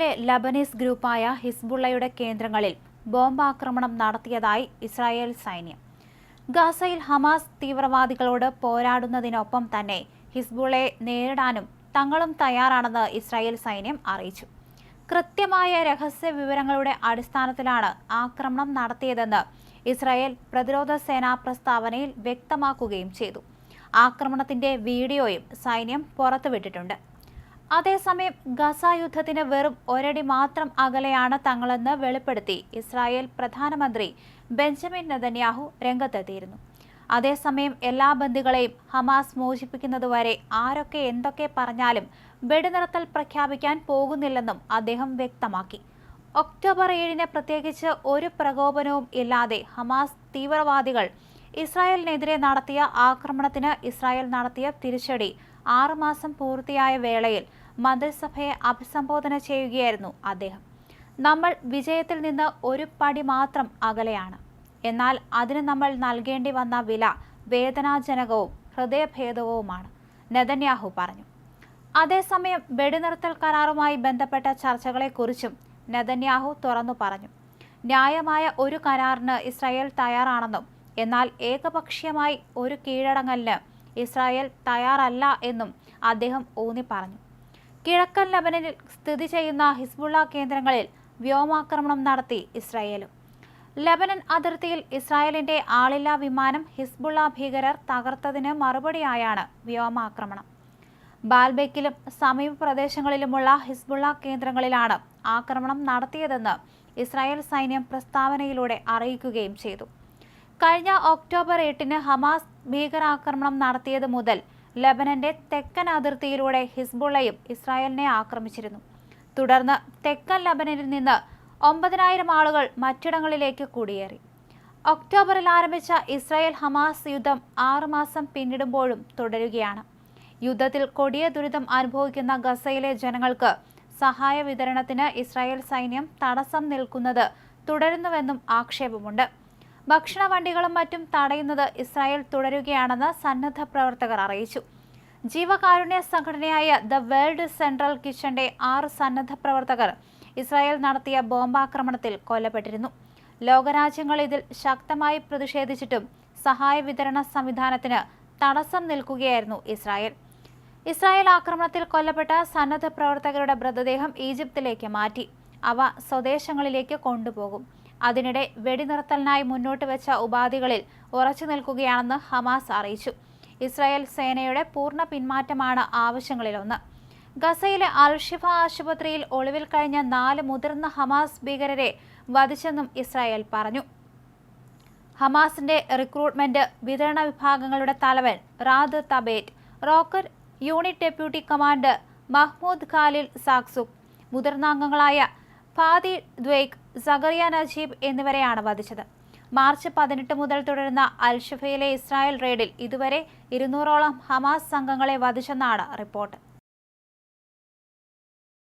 ഗസയിലെ ലബനീസ് ഗ്രൂപ്പായ ഹിസ്ബുള്ളയുടെ കേന്ദ്രങ്ങളിൽ ബോംബാക്രമണം നടത്തിയതായി ഇസ്രായേൽ സൈന്യം. ഗസയിൽ ഹമാസ് തീവ്രവാദികളോട് പോരാടുന്നതിനൊപ്പം തന്നെ ഹിസ്ബുള്ളയെ നേരിടാനും തങ്ങളും തയ്യാറാണെന്ന് ഇസ്രായേൽ സൈന്യം അറിയിച്ചു. കൃത്യമായ രഹസ്യ വിവരങ്ങളുടെ അടിസ്ഥാനത്തിലാണ് ആക്രമണം നടത്തിയതെന്ന് ഇസ്രായേൽ പ്രതിരോധ സേനാ പ്രസ്താവനയിൽ വ്യക്തമാക്കുകയും ചെയ്തു. ആക്രമണത്തിന്റെ വീഡിയോയും സൈന്യം പുറത്തുവിട്ടിട്ടുണ്ട്. അതേസമയം ഗസ യുദ്ധത്തിന് വെറും ഒരടി മാത്രം അകലെയാണ് തങ്ങളെന്ന് വെളിപ്പെടുത്തി ഇസ്രായേൽ പ്രധാനമന്ത്രി ബെഞ്ചമിൻ നെതന്യാഹു രംഗത്തെത്തിയിരുന്നു. അതേസമയം എല്ലാ ബന്ദികളെയും ഹമാസ് മോചിപ്പിക്കുന്നതുവരെ ആരൊക്കെ എന്തൊക്കെ പറഞ്ഞാലും വെടിനിർത്തൽ പ്രഖ്യാപിക്കാൻ പോകുന്നില്ലെന്നും അദ്ദേഹം വ്യക്തമാക്കി. ഒക്ടോബർ 7-ന് പ്രത്യേകിച്ച് ഒരു പ്രകോപനവും ഇല്ലാതെ ഹമാസ് തീവ്രവാദികൾ ഇസ്രായേലിനെതിരെ നടത്തിയ ആക്രമണത്തിന് ഇസ്രായേൽ നടത്തിയ തിരിച്ചടി 6 മാസം പൂർത്തിയായ വേളയിൽ മന്ത്രിസഭയെ അഭിസംബോധന ചെയ്യുകയായിരുന്നു അദ്ദേഹം. നമ്മൾ വിജയത്തിൽ നിന്ന് ഒരു പടി മാത്രം അകലെയാണ്. എന്നാൽ അതിന് നമ്മൾ നൽകേണ്ടി വന്ന വില വേദനാജനകവും ഹൃദയഭേദകവുമാണ്, നെതന്യാഹു പറഞ്ഞു. അതേസമയം വെടിനിർത്തൽ കരാറുമായി ബന്ധപ്പെട്ട ചർച്ചകളെക്കുറിച്ചും നെതന്യാഹു തുറന്നു പറഞ്ഞു. ന്യായമായ ഒരു കരാറിന് ഇസ്രായേൽ തയ്യാറാണെന്നും എന്നാൽ ഏകപക്ഷീയമായി ഒരു കീഴടങ്ങലിന് ഇസ്രായേൽ തയ്യാറല്ല എന്നും അദ്ദേഹം ഊന്നി പറഞ്ഞു. കിഴക്കൻ ലബനനിൽ സ്ഥിതി ചെയ്യുന്ന ഹിസ്ബുള്ള കേന്ദ്രങ്ങളിൽ വ്യോമാക്രമണം നടത്തി ഇസ്രായേലും. ലബനൻ അതിർത്തിയിൽ ഇസ്രായേലിന്റെ ആളില്ലാ വിമാനം ഹിസ്ബുള്ള ഭീകരർ തകർത്തതിന് മറുപടിയായാണ് വ്യോമാക്രമണം. ബാൽബെക്കിലും സമീപ പ്രദേശങ്ങളിലുമുള്ള ഹിസ്ബുള്ള കേന്ദ്രങ്ങളിലാണ് ആക്രമണം നടത്തിയതെന്ന് ഇസ്രായേൽ സൈന്യം പ്രസ്താവനയിലൂടെ അറിയിക്കുകയും ചെയ്തു. കഴിഞ്ഞ ഒക്ടോബർ 8-ന് ഹമാസ് ഭീകരാക്രമണം നടത്തിയത് മുതൽ ലബനന്റെ തെക്കൻ അതിർത്തിയിലൂടെ ഹിസ്ബുള്ളയും ഇസ്രായേലിനെ ആക്രമിച്ചിരുന്നു. തുടർന്ന് തെക്കൻ ലബനനിൽ നിന്ന് 9,000 ആളുകൾ മറ്റിടങ്ങളിലേക്ക് കുടിയേറി. ഒക്ടോബറിൽ ആരംഭിച്ച ഇസ്രായേൽ ഹമാസ് യുദ്ധം 6 മാസം പിന്നിടുമ്പോഴും തുടരുകയാണ്. യുദ്ധത്തിൽ കൊടിയ ദുരിതം അനുഭവിക്കുന്ന ഗസയിലെ ജനങ്ങൾക്ക് സഹായ വിതരണത്തിന് ഇസ്രായേൽ സൈന്യം തടസ്സം നിൽക്കുന്നത് തുടരുന്നുവെന്നും ആക്ഷേപമുണ്ട്. ഭക്ഷണ വണ്ടികളും മറ്റും തടയുന്നത് ഇസ്രായേൽ തുടരുകയാണെന്ന് സന്നദ്ധ പ്രവർത്തകർ അറിയിച്ചു. ജീവകാരുണ്യ സംഘടനയായ ദ വേൾഡ് സെൻട്രൽ കിച്ചന്റെ 6 സന്നദ്ധ പ്രവർത്തകർ ഇസ്രായേൽ നടത്തിയ ബോംബാക്രമണത്തിൽ കൊല്ലപ്പെട്ടിരുന്നു. ലോകരാജ്യങ്ങൾ ഇതിൽ ശക്തമായി പ്രതിഷേധിച്ചിട്ടും സഹായ വിതരണ സംവിധാനത്തിന് തടസ്സം നിൽക്കുകയായിരുന്നു ഇസ്രായേൽ. ഇസ്രായേൽ ആക്രമണത്തിൽ കൊല്ലപ്പെട്ട സന്നദ്ധ പ്രവർത്തകരുടെ മൃതദേഹം ഈജിപ്തിലേക്ക് മാറ്റി അവ സ്വദേശങ്ങളിലേക്ക് കൊണ്ടുപോകും. അതിനിടെ വെടിനിർത്തലിനായി മുന്നോട്ട് വെച്ച ഉപാധികളിൽ ഉറച്ചു നിൽക്കുകയാണെന്ന് ഹമാസ് അറിയിച്ചു. ഇസ്രായേൽ സേനയുടെ പൂർണ്ണ പിന്മാറ്റമാണ് ആവശ്യങ്ങളിലൊന്ന്. ഗസയിലെ അൽ-ഷിഫ ആശുപത്രിയിൽ ഒളിവിൽ കഴിഞ്ഞ 4 മുതിർന്ന ഹമാസ് ഭീകരരെ വധിച്ചെന്നും ഇസ്രായേൽ പറഞ്ഞു. ഹമാസിന്റെ റിക്രൂട്ട്മെന്റ് വിതരണ വിഭാഗങ്ങളുടെ തലവൻ Raad Thabet, rocket unit deputy commander Mahmoud Khalil Saksuk, മുതിർന്ന അംഗങ്ങളായ ഫാദി ദ്വൈക്, സഗറിയ നജീബ് എന്നിവരെയാണ് വധിച്ചത്. മാർച്ച് 18 മുതൽ തുടരുന്ന അൽ-ഷിഫയിലെ ഇസ്രായേൽ റെയ്ഡിൽ ഇതുവരെ 200ഓളം ഹമാസ് സംഘങ്ങളെ വധിച്ചെന്നാണ് റിപ്പോർട്ട്.